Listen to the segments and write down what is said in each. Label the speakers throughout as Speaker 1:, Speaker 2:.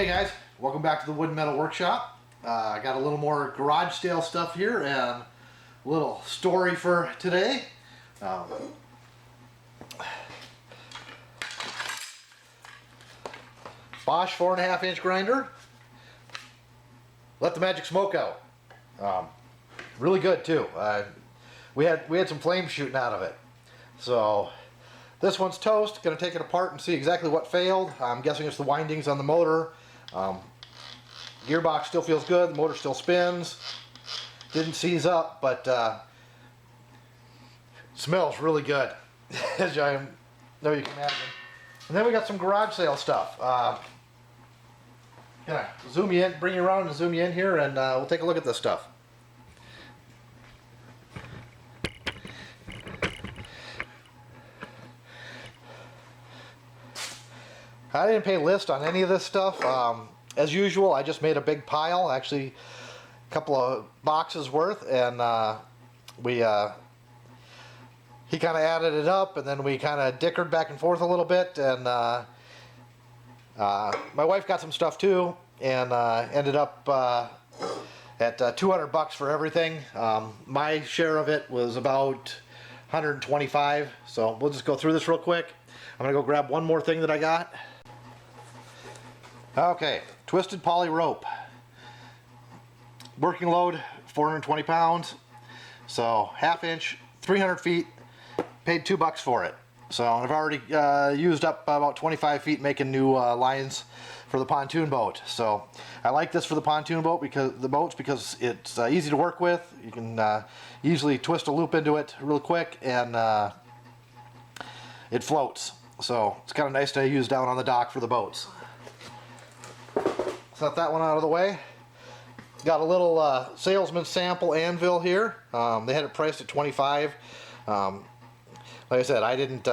Speaker 1: Hey guys, welcome back to the Wood and Metal Workshop. I got a little more garage sale stuff here and a little story for today. Bosch 4.5 inch grinder. Let the magic smoke out. Really good too. We had some flames shooting out of it. So this one's toast. Going to take it apart and see exactly what failed. I'm guessing it's the windings on the motor. Gearbox still feels good. The motor still spins. Didn't seize up, but smells really good, as I know you can imagine. And then we got some garage sale stuff. Gonna zoom you in, bring you around and zoom you in here, and we'll take a look at this stuff. I didn't pay list on any of this stuff. As usual, I just made a big pile, actually a couple of boxes worth, and he kind of added it up, and then we kind of dickered back and forth a little bit, and my wife got some stuff too, and ended up at $200 for everything. My share of it was about $125, so we'll just go through this real quick. I'm gonna go grab one more thing that I got. Okay, twisted poly rope. Working load 420 pounds. So half inch, 300 feet, paid $2 for it. So I've already used up about 25 feet making new lines for the pontoon boat. So I like this for the pontoon boat because it's easy to work with. You can easily twist a loop into it real quick, and it floats. So it's kind of nice to use down on the dock for the boats. Set that one out of the way. Got a little salesman sample anvil here. They had it priced at $25. Like I said, I didn't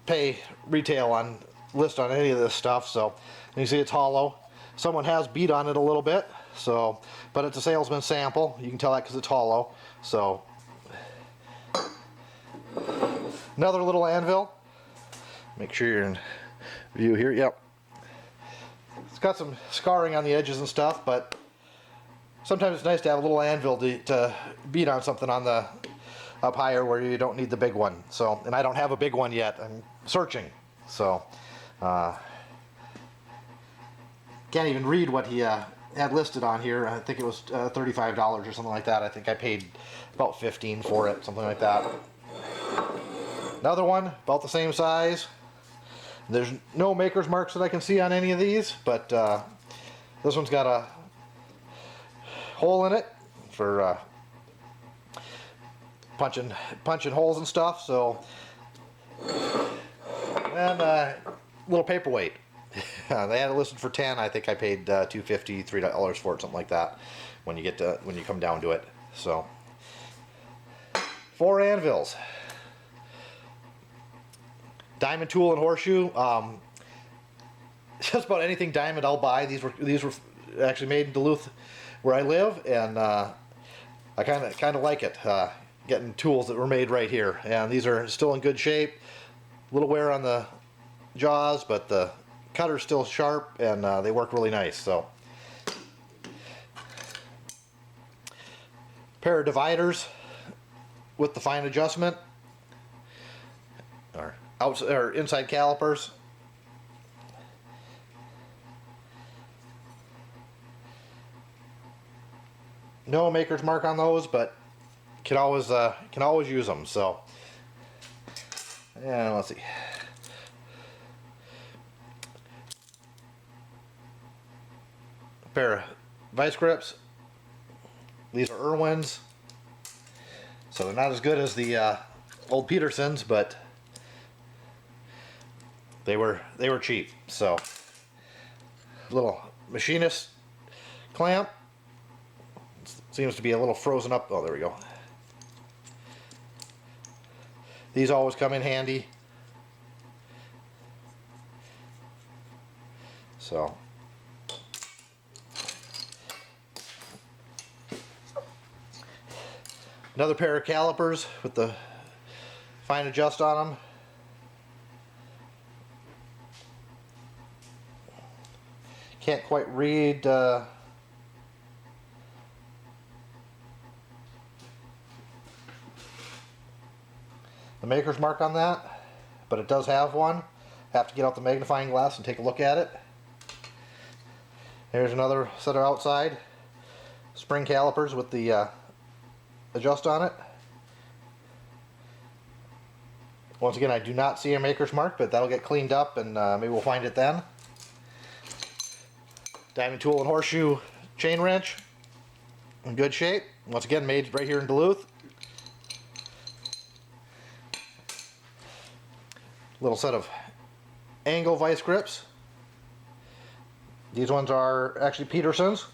Speaker 1: pay retail on list on any of this stuff. So you see it's hollow. Someone has beat on it a little bit. So, but it's a salesman sample. You can tell that because it's hollow. So another little anvil. Make sure you're in view here. Yep. It's got some scarring on the edges and stuff, but sometimes it's nice to have a little anvil to beat on something on the up higher where you don't need the big one. So, and I don't have a big one yet. I'm searching. So, can't even read what he had listed on here. I think it was $35 or something like that. I think I paid about $15 for it, something like that. Another one, about the same size. There's no maker's marks that I can see on any of these, but this one's got a hole in it for punching holes and stuff. So, and little paperweight. They had it listed for $10. I think I paid $2.50, $3 for it, something like that. When you come down to it. So, 4 anvils. Diamond tool and horseshoe. Just about anything diamond I'll buy. These were actually made in Duluth, where I live, and I kind of like it. Getting tools that were made right here, and these are still in good shape. A little wear on the jaws, but the cutter's still sharp, and they work really nice. So, pair of dividers with the fine adjustment. Or inside calipers. No maker's mark on those, but can always use them. So, and let's see. A pair of vice grips. These are Irwins, so they're not as good as the old Petersons, but they were cheap. So, little machinist clamp. Seems to be a little frozen up. Oh, there we go. These always come in handy. So, another pair of calipers with the fine adjust on them. Can't quite read the maker's mark on that, but it does have one. Have to get out the magnifying glass and take a look at it. Here's another set of outside spring calipers with the adjust on it. Once again, I do not see a maker's mark, but that'll get cleaned up and maybe we'll find it then. Diamond tool and horseshoe chain wrench in good shape. Once again, made right here in Duluth. Little set of angle vice grips. These ones are actually Peterson's,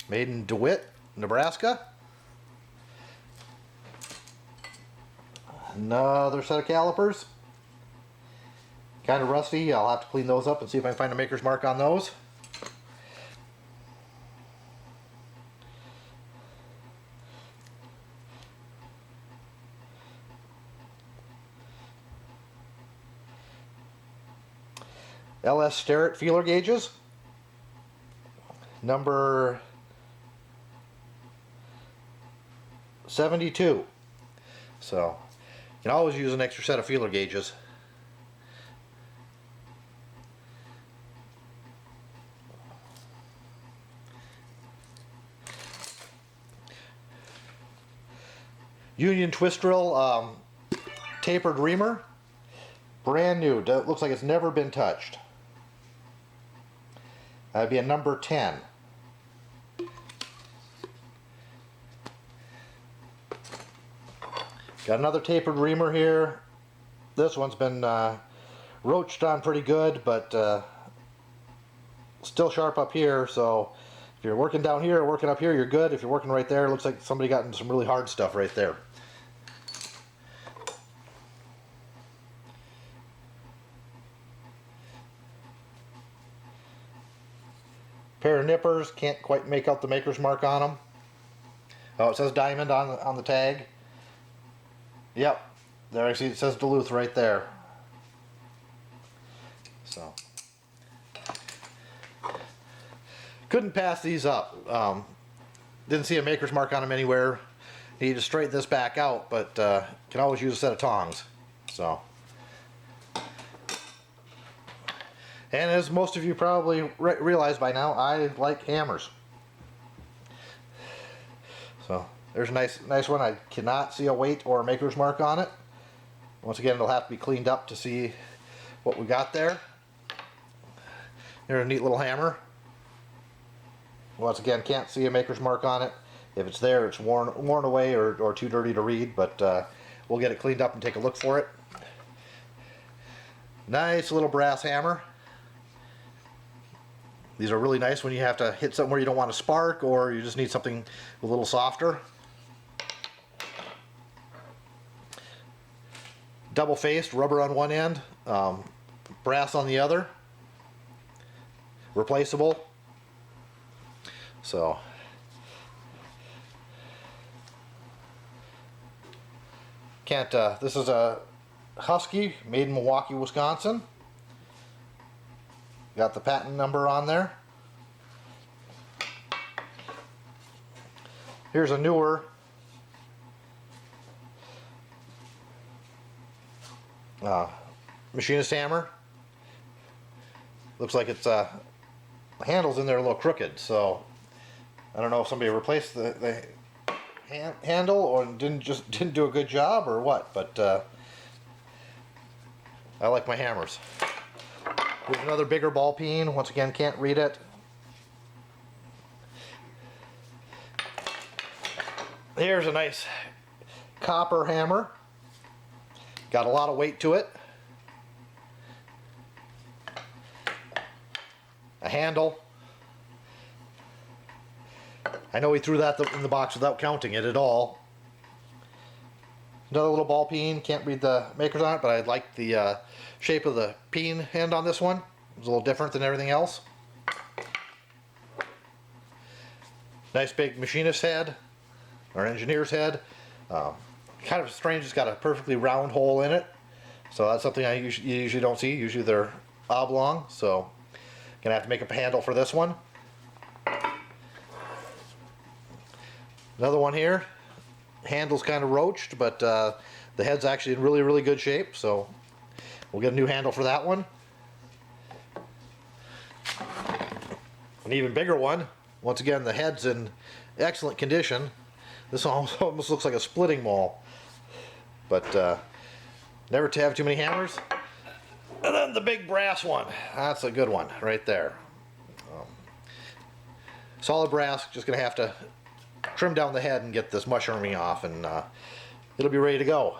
Speaker 1: made in DeWitt, Nebraska. Another set of calipers, kind of rusty. I'll have to clean those up and see if I can find a maker's mark on those. LS Starrett feeler gauges, number 72. So you can always use an extra set of feeler gauges. Union twist drill tapered reamer, brand new. Looks like it's never been touched. That'd be a number 10. Got another tapered reamer here. This one's been roached on pretty good, but still sharp up here. So if you're working down here or working up here, you're good. If you're working right there, it looks like somebody got into some really hard stuff right there. Pair of nippers, can't quite make out the maker's mark on them. Oh, it says Diamond on the tag. Yep, there I see it says Duluth right there. So couldn't pass these up. Didn't see a maker's mark on them anywhere. Need to straighten this back out, but can always use a set of tongs. So. And as most of you probably realize by now, I like hammers. So there's a nice one. I cannot see a weight or a maker's mark on it. Once again, it'll have to be cleaned up to see what we got there. Here's a neat little hammer. Once again, can't see a maker's mark on it. If it's there, it's worn away or too dirty to read, but we'll get it cleaned up and take a look for it. Nice little brass hammer. These are really nice when you have to hit something where you don't want to spark or you just need something a little softer. Double faced, rubber on one end, brass on the other. Replaceable. So this is a Husky made in Milwaukee, Wisconsin. Got the patent number on there. Here's a newer machinist hammer. Looks like it's the handle's in there a little crooked, so I don't know if somebody replaced the handle or didn't do a good job or what, but I like my hammers. Here's another bigger ball peen. Once again, can't read it. Here's a nice copper hammer. Got a lot of weight to it. A handle. I know we threw that in the box without counting it at all. Another little ball peen. Can't read the makers on it, but I like the shape of the peen end on this one. It's a little different than everything else. Nice big machinist head, or engineer's head. Kind of strange, it's got a perfectly round hole in it. So that's something you usually don't see. Usually they're oblong. So Gonna have to make up a handle for this one. Another one here. Handle's kind of roached, but the head's actually in really, really good shape, so we'll get a new handle for that one. An even bigger one. Once again, the head's in excellent condition. This almost looks like a splitting maul, but never to have too many hammers. And then the big brass one. That's a good one right there. Solid brass. Just gonna have to trim down the head and get this mushrooming off, and it'll be ready to go.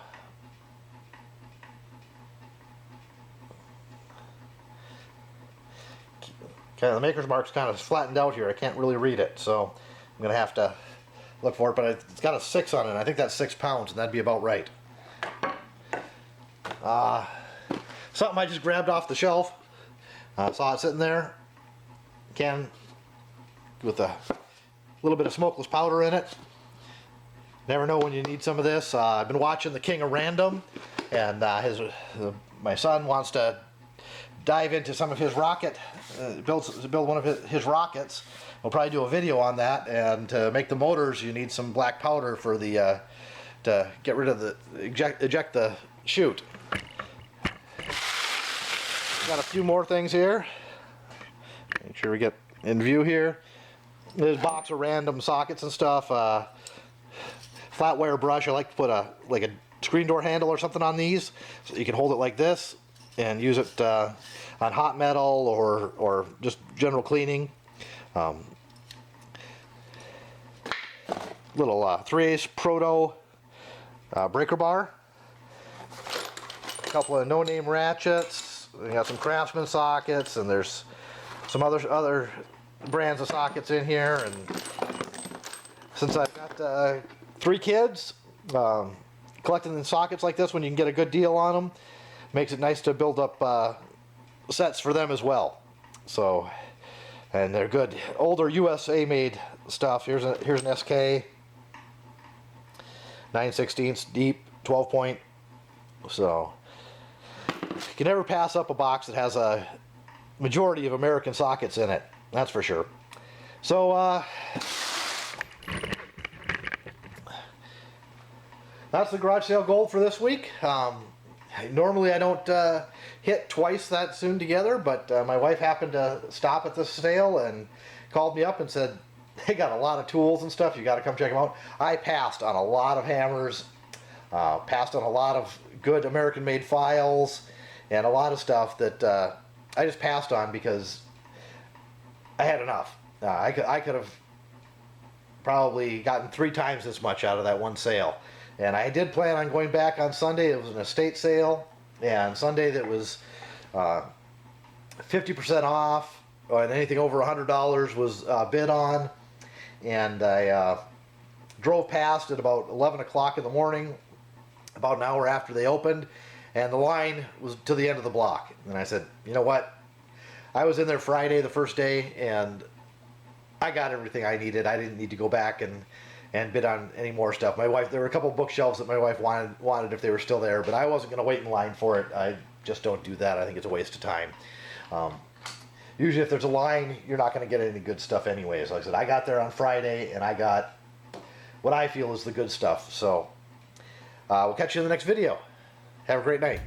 Speaker 1: Okay, the maker's mark's kind of flattened out here. I can't really read it, so I'm gonna have to look for it. But it's got a 6 on it. I think that's 6 pounds, and that'd be about right. Something I just grabbed off the shelf. Saw it sitting there. Can with a little bit of smokeless powder in it. Never know when you need some of this. I've been watching The King of Random, and my son wants to dive into some of his rocket, build one of his rockets. We'll probably do a video on that. And to make the motors, you need some black powder for the to get rid of the eject the chute. Got a few more things here. Make sure we get in view here. There's a box of random sockets and stuff. Flat wire brush. I like to put a screen door handle or something on these, so you can hold it like this and use it on hot metal or just general cleaning. Little 3/8 Proto breaker bar. A couple of no-name ratchets. We got some Craftsman sockets, and there's some other brands of sockets in here. And since I've got 3 kids, collecting sockets like this when you can get a good deal on them makes it nice to build up sets for them as well. So, and they're good older USA made stuff. Here's an SK 9/16 deep 12 point. So you can never pass up a box that has a majority of American sockets in it. That's for sure. So that's the garage sale gold for this week. Normally I don't hit twice that soon together, but my wife happened to stop at this sale and called me up and said, they got a lot of tools and stuff, you got to come check them out. I passed on a lot of hammers, passed on a lot of good American made files, and a lot of stuff that I just passed on because I had enough. I could have probably gotten 3 times as much out of that one sale. And I did plan on going back on Sunday. It was an estate sale, and Sunday that was 50% off, and anything over $100 was bid on. And I drove past at about 11 o'clock in the morning, about an hour after they opened, and the line was to the end of the block. And I said, you know what? I was in there Friday, the first day, and I got everything I needed. I didn't need to go back and bid on any more stuff. My wife, there were a couple of bookshelves that my wife wanted if they were still there, but I wasn't going to wait in line for it. I just don't do that. I think it's a waste of time. Usually if there's a line, you're not going to get any good stuff anyways. Like I said, I got there on Friday, and I got what I feel is the good stuff. So we'll catch you in the next video. Have a great night.